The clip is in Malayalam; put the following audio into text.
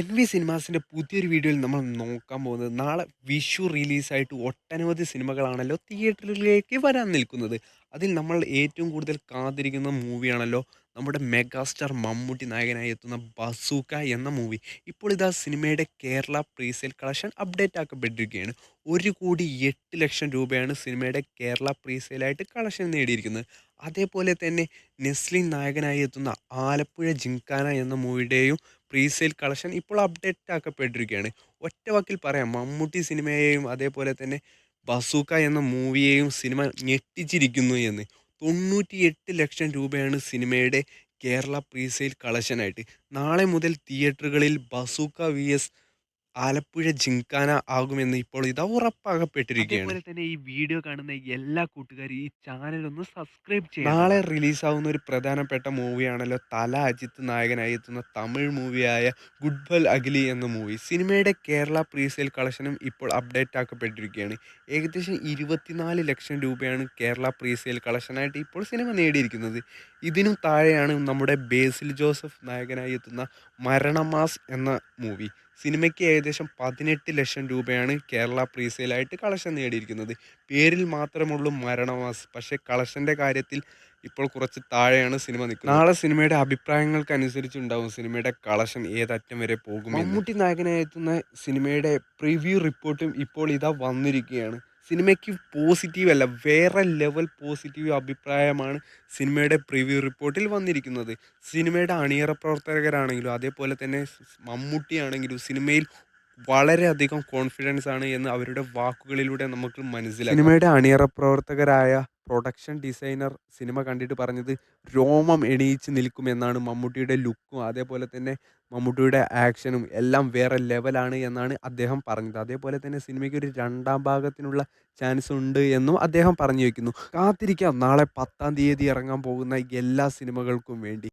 എൻവി സിനിമാസിന്റെ പുതിയൊരു വീഡിയോയിൽ നമ്മൾ നോക്കാൻ പോകുന്നത് നാളെ വിഷു റിലീസായിട്ട് ഒട്ടനവധി സിനിമകളാണല്ലോ തിയേറ്ററിലേക്ക് വരാൻ നിൽക്കുന്നത്. അതിൽ നമ്മൾ ഏറ്റവും കൂടുതൽ കാത്തിരിക്കുന്ന മൂവിയാണല്ലോ നമ്മുടെ മെഗാസ്റ്റാർ മമ്മൂട്ടി നായകനായി എത്തുന്ന ബസൂക്ക എന്ന മൂവി. ഇപ്പോൾ ഇതാ സിനിമയുടെ കേരള പ്രീസെയിൽ കളക്ഷൻ അപ്ഡേറ്റ് ആക്കപ്പെട്ടിരിക്കുകയാണ്. 1,08,00,000 രൂപയാണ് സിനിമയുടെ കേരള പ്രീസെയിലായിട്ട് കളക്ഷൻ നേടിയിരിക്കുന്നത്. അതേപോലെ തന്നെ നെസ്ലിൻ നായകനായി എത്തുന്ന ആലപ്പുഴ ജിങ്കാന എന്ന മൂവിയുടെയും പ്രീസെയിൽ കളക്ഷൻ ഇപ്പോൾ അപ്ഡേറ്റ് ആക്കപ്പെട്ടിരിക്കുകയാണ്. ഒറ്റ വാക്കിൽ പറയാം, മമ്മൂട്ടി സിനിമയെയും അതേപോലെ തന്നെ ബസൂക്ക എന്ന മൂവിയെയും സിനിമ ഞെട്ടിച്ചിരിക്കുന്നു എന്ന്. 98 ലക്ഷം രൂപയാണ് സിനിമയുടെ കേരള പ്രീസെയിൽ കളക്ഷനായിട്ട്. നാളെ മുതൽ തിയേറ്ററുകളിൽ ബസൂക്ക വി എസ് ആലപ്പുഴ ജിങ്കാന ആകുമെന്ന് ഇപ്പോൾ ഇതാ ഉറപ്പാകപ്പെട്ടിരിക്കുകയാണ്. അതേപോലെ തന്നെ ഈ വീഡിയോ കാണുന്ന എല്ലാ കൂട്ടുകാരും ഈ ചാനൽ ഒന്ന് സബ്സ്ക്രൈബ് ചെയ്യണം. നാളെ റിലീസാവുന്ന ഒരു പ്രധാനപ്പെട്ട മൂവിയാണല്ലോ തല അജിത്ത് നായകനായി എത്തുന്ന തമിഴ് മൂവിയായ ഗുഡ് ബൽ അഗ്ലി എന്ന മൂവി. സിനിമയുടെ കേരള പ്രീസെയിൽ കളക്ഷനും ഇപ്പോൾ അപ്ഡേറ്റ് ആക്കപ്പെട്ടിരിക്കുകയാണ്. ഏകദേശം 24 ലക്ഷം രൂപയാണ് കേരള പ്രീസെയിൽ കളക്ഷനായിട്ട് ഇപ്പോൾ സിനിമ നേടിയിരിക്കുന്നത്. ഇതിനും താഴെയാണ് നമ്മുടെ ബേസിൽ ജോസഫ് നായകനായി എത്തുന്ന മരണമാസ് എന്ന മൂവി. സിനിമയ്ക്ക് ഏകദേശം 18 ലക്ഷം രൂപയാണ് കേരള പ്രീസെയിലായിട്ട് കളക്ഷൻ നേടിയിരിക്കുന്നത്. പേരിൽ മാത്രമുള്ളൂ മരണമാസ്, പക്ഷേ കളക്ഷൻ്റെ കാര്യത്തിൽ ഇപ്പോൾ കുറച്ച് താഴെയാണ് സിനിമ നിൽക്കുന്നത്. നാളെ സിനിമയുടെ അഭിപ്രായങ്ങൾക്കനുസരിച്ചുണ്ടാവും സിനിമയുടെ കളക്ഷൻ ഏതറ്റം വരെ പോകും. മമ്മൂട്ടി നായകനായി എത്തുന്ന സിനിമയുടെ പ്രിവ്യൂ റിപ്പോർട്ടും ഇപ്പോൾ ഇതാ വന്നിരിക്കുകയാണ്. സിനിമയ്ക്ക് പോസിറ്റീവ് അല്ല, വേറെ ലെവൽ പോസിറ്റീവ് അഭിപ്രായമാണ് സിനിമയുടെ പ്രിവ്യൂ റിപ്പോർട്ടിൽ വന്നിരിക്കുന്നത്. സിനിമയുടെ അണിയറ പ്രവർത്തകരാണെങ്കിലും അതേപോലെ തന്നെ മമ്മൂട്ടിയാണെങ്കിലും സിനിമയിൽ വളരെയധികം കോൺഫിഡൻസ് ആണ് എന്ന് അവരുടെ വാക്കുകളിലൂടെ നമുക്ക് മനസ്സിലാക്കാം. സിനിമയുടെ അണിയറ പ്രവർത്തകരായ പ്രൊഡക്ഷൻ ഡിസൈനർ സിനിമ കണ്ടിട്ട് പറഞ്ഞത് രോമം എണീച്ച് നിൽക്കുമെന്നാണ്. മമ്മൂട്ടിയുടെ ലുക്കും അതേപോലെ തന്നെ മമ്മൂട്ടിയുടെ ആക്ഷനും എല്ലാം വേറെ ലെവലാണ് എന്നാണ് അദ്ദേഹം പറഞ്ഞത്. അതേപോലെ തന്നെ സിനിമയ്ക്ക് ഒരു രണ്ടാം ഭാഗത്തിനുള്ള ചാൻസ് ഉണ്ട് എന്നും അദ്ദേഹം പറഞ്ഞു വയ്ക്കുന്നു. കാത്തിരിക്കാം നാളെ 10-ാം തീയതി ഇറങ്ങാൻ പോകുന്ന എല്ലാ സിനിമകൾക്കും വേണ്ടി.